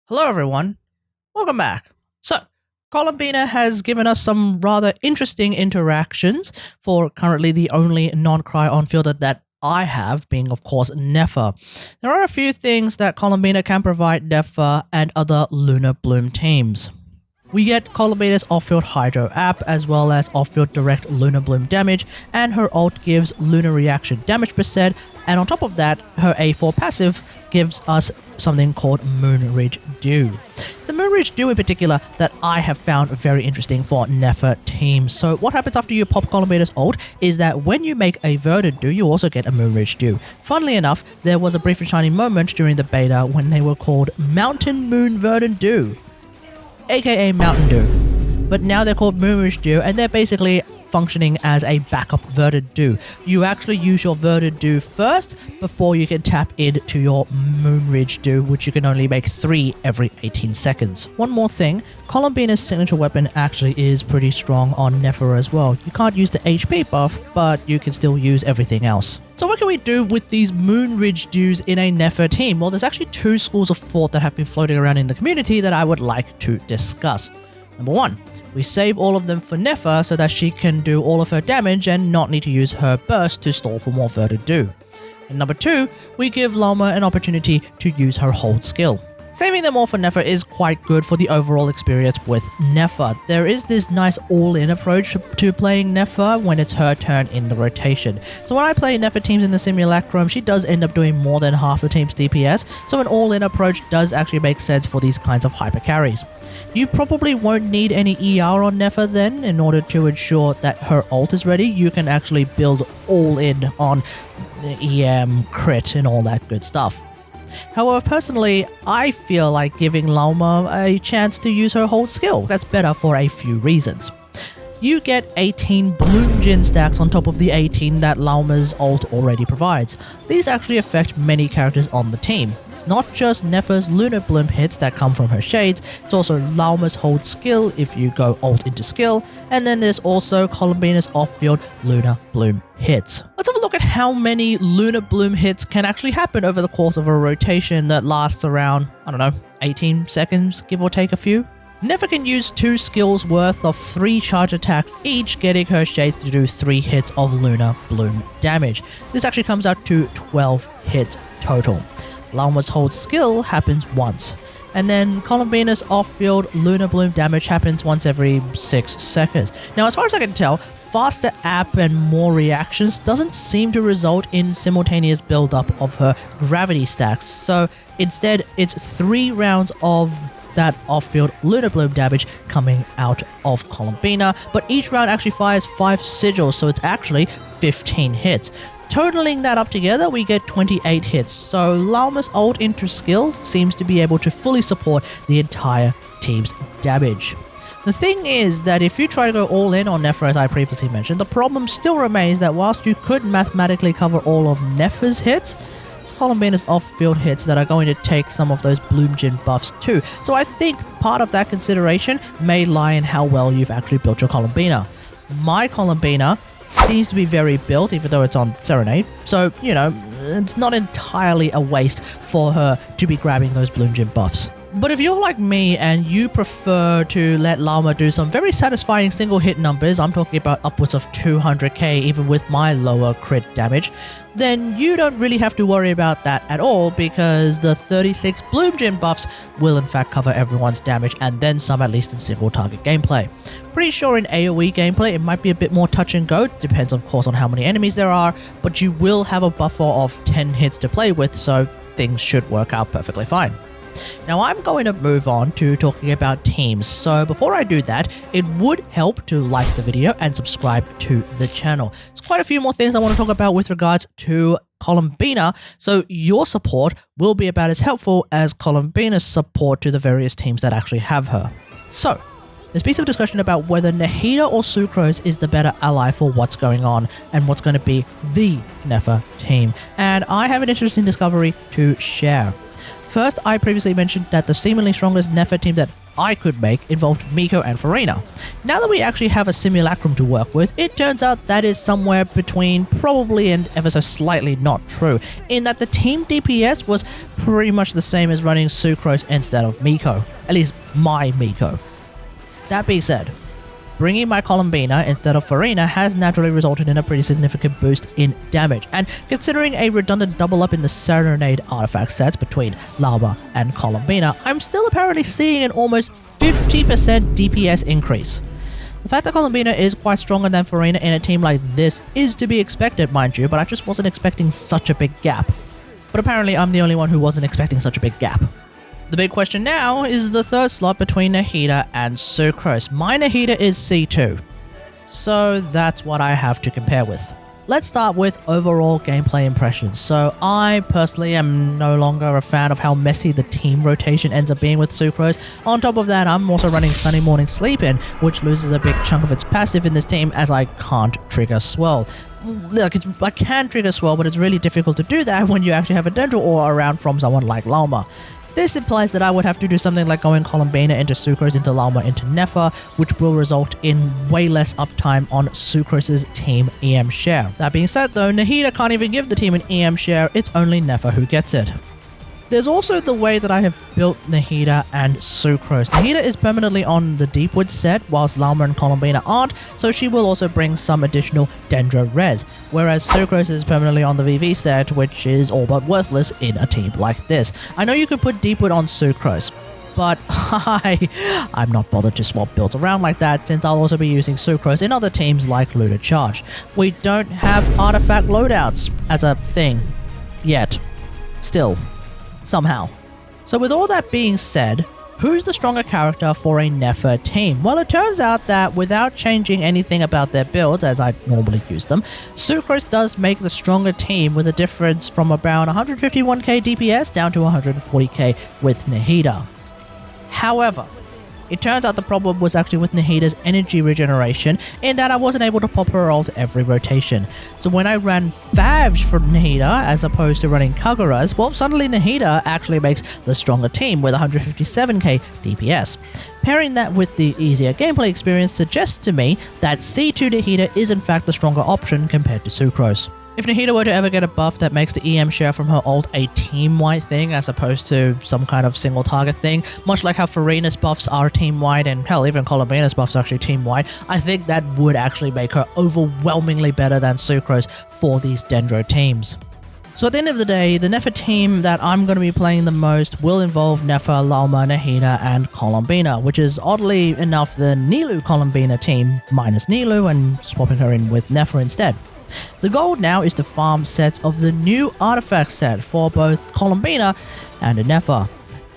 Hello everyone, welcome back. So, Columbina has given us some rather interesting interactions for currently the only non-Cryo fielder that I have, being of course Nefer. There are a few things that Columbina can provide Nefer and other Lunar Bloom teams. We get Columbina's off-field Hydro app, as well as off-field direct Lunar Bloom damage, and her ult gives Lunar Reaction damage percent, and on top of that, her A4 passive gives us something called Moonridge Dew. The Moonridge Dew in particular that I have found very interesting for Nefer teams. So what happens after you pop Columbina's ult is that when you make a Verdant Dew, you also get a Moonridge Dew. Funnily enough, there was a brief and shiny moment during the beta when they were called Mountain Moon Verdant Dew, aka Mountain Dew, but now they're called Moonridge Dew, and they're basically functioning as a backup Verdant Dew. You actually use your Verdant Dew first before you can tap into your Moonridge Dew, which you can only make 3 every 18 seconds. One more thing, Columbina's signature weapon actually is pretty strong on Nefer as well. You can't use the HP buff, but you can still use everything else. So what can we do with these Moonridge Dews in a Nefer team? Well, there's actually 2 schools of thought that have been floating around in the community that I would like to discuss. Number 1, we save all of them for Nefer so that she can do all of her damage and not need to use her burst to stall for more Verdant Dew. And number 2, we give Lauma an opportunity to use her hold skill. Saving them all for Nefer is quite good for the overall experience with Nefer. There is this nice all-in approach to playing Nefer when it's her turn in the rotation. So when I play Nefer teams in the Simulacrum, she does end up doing more than half the team's DPS, so an all-in approach does actually make sense for these kinds of hyper carries. You probably won't need any ER on Nefer then. In order to ensure that her ult is ready, you can actually build all in on EM, crit, and all that good stuff. However, personally, I feel like giving Lauma a chance to use her hold skill. That's better for a few reasons. You get 18 BloomJin stacks on top of the 18 that Lauma's ult already provides. These actually affect many characters on the team. It's not just Nefer's Lunar Bloom hits that come from her shades, it's also Lauma's hold skill if you go ult into skill, and then there's also Columbina's off-field Lunar Bloom hits. Let's have a look at how many Lunar Bloom hits can actually happen over the course of a rotation that lasts around, 18 seconds, give or take a few. Nefer can use 2 skills worth of 3 charge attacks each, getting her shades to do 3 hits of Lunar Bloom damage. This actually comes out to 12 hits total. Lauma's hold skill happens once, and then Columbina's off-field Lunar Bloom damage happens once every 6 seconds. Now, as far as I can tell, faster app and more reactions doesn't seem to result in simultaneous build-up of her gravity stacks, so instead it's 3 rounds of that off-field Lunar Bloom damage coming out of Columbina, but each round actually fires 5 sigils, so it's actually 15 hits. Totaling that up together, we get 28 hits, so Lauma's ult into skill seems to be able to fully support the entire team's damage. The thing is that if you try to go all in on Nefer, as I previously mentioned, the problem still remains that whilst you could mathematically cover all of Nefer's hits, it's Columbina's off-field hits that are going to take some of those BloomJin buffs too. So I think part of that consideration may lie in how well you've actually built your Columbina. My Columbina seems to be very built, even though it's on Serenade, so, it's not entirely a waste for her to be grabbing those BloomJin buffs. But if you're like me and you prefer to let Lauma do some very satisfying single hit numbers, I'm talking about upwards of 200k even with my lower crit damage, then you don't really have to worry about that at all, because the 36 BloomJin buffs will in fact cover everyone's damage and then some, at least in single target gameplay. Pretty sure in AoE gameplay it might be a bit more touch and go, depends of course on how many enemies there are, but you will have a buffer of 10 hits to play with, so things should work out perfectly fine. Now I'm going to move on to talking about teams, so before I do that, it would help to like the video and subscribe to the channel. There's quite a few more things I want to talk about with regards to Columbina, so your support will be about as helpful as Columbina's support to the various teams that actually have her. So, there's been some discussion about whether Nahida or Sucrose is the better ally for what's going on and what's going to be the Nefer team, and I have an interesting discovery to share. First, I previously mentioned that the seemingly strongest Nefer team that I could make involved Miko and Farina. Now that we actually have a simulacrum to work with, it turns out that is somewhere between probably and ever so slightly not true, in that the team DPS was pretty much the same as running Sucrose instead of Miko, at least my Miko. That being said, bringing my Columbina instead of Farina has naturally resulted in a pretty significant boost in damage, and considering a redundant double up in the Serenade artifact sets between Lauma and Columbina, I'm still apparently seeing an almost 50% DPS increase. The fact that Columbina is quite stronger than Farina in a team like this is to be expected, mind you, but I just wasn't expecting such a big gap. But apparently I'm the only one who wasn't expecting such a big gap. The big question now is the third slot between Nahida and Sucrose. My Nahida is C2, so that's what I have to compare with. Let's start with overall gameplay impressions. So I personally am no longer a fan of how messy the team rotation ends up being with Sucrose. On top of that, I'm also running Sunny Morning Sleep In, which loses a big chunk of its passive in this team as I can't trigger Swirl. I can trigger Swirl, but it's really difficult to do that when you actually have a Dendro Aura around from someone like Lauma. This implies that I would have to do something like going Columbina into Sucrose into Lauma into Nefer, which will result in way less uptime on Sucrose's team EM share. That being said though, Nahida can't even give the team an EM share, it's only Nefer who gets it. There's also the way that I have built Nahida and Sucrose. Nahida is permanently on the Deepwood set, whilst Lauma and Columbina aren't, so she will also bring some additional Dendro res, whereas Sucrose is permanently on the VV set, which is all but worthless in a team like this. I know you could put Deepwood on Sucrose, but I'm not bothered to swap builds around like that, since I'll also be using Sucrose in other teams like Lunar Charge. We don't have artifact loadouts as a thing yet. Still. Somehow. So with all that being said, who's the stronger character for a Nefer team? Well, it turns out that without changing anything about their builds, as I normally use them, Sucrose does make the stronger team with a difference from around 151k DPS down to 140k with Nahida. However, it turns out the problem was actually with Nahida's energy regeneration, in that I wasn't able to pop her ult every rotation. So when I ran Favs for Nahida as opposed to running Kagura's, well, suddenly Nahida actually makes the stronger team with 157k DPS. Pairing that with the easier gameplay experience suggests to me that C2 Nahida is in fact the stronger option compared to Sucrose. If Nahida were to ever get a buff that makes the EM share from her ult a team-wide thing as opposed to some kind of single target thing, much like how Farina's buffs are team-wide and hell, even Columbina's buffs are actually team-wide, I think that would actually make her overwhelmingly better than Sucrose for these Dendro teams. So at the end of the day, the Nefer team that I'm going to be playing the most will involve Nefer, Lauma, Nahida, and Columbina, which is oddly enough the Nilou Columbina team minus Nilou and swapping her in with Nefer instead. The goal now is to farm sets of the new artifact set for both Columbina and Nefer.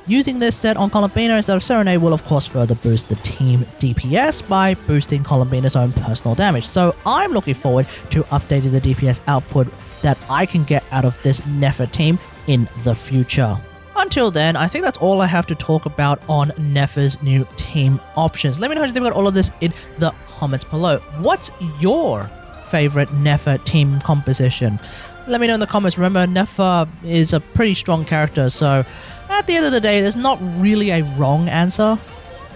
Using this set on Columbina instead of Serenade will of course further boost the team DPS by boosting Columbina's own personal damage, so I'm looking forward to updating the DPS output that I can get out of this Nefer team in the future. Until then, I think that's all I have to talk about on Nefer's new team options. Let me know how you think about all of this in the comments below. What's your favorite Nefer team composition? Let me know in the comments. Remember, Nefer is a pretty strong character, so at the end of the day, there's not really a wrong answer.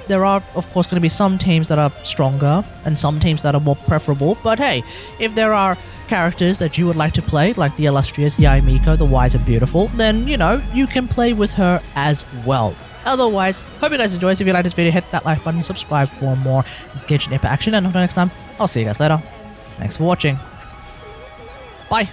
There are, of course, going to be some teams that are stronger and some teams that are more preferable, but hey, if there are characters that you would like to play, like the illustrious Yae Miko, the wise and beautiful, then, you know, you can play with her as well. Otherwise, hope you guys enjoyed. If you like this video, hit that like button, subscribe for more Genshin Impact action, and until next time, I'll see you guys later. Thanks for watching. Bye.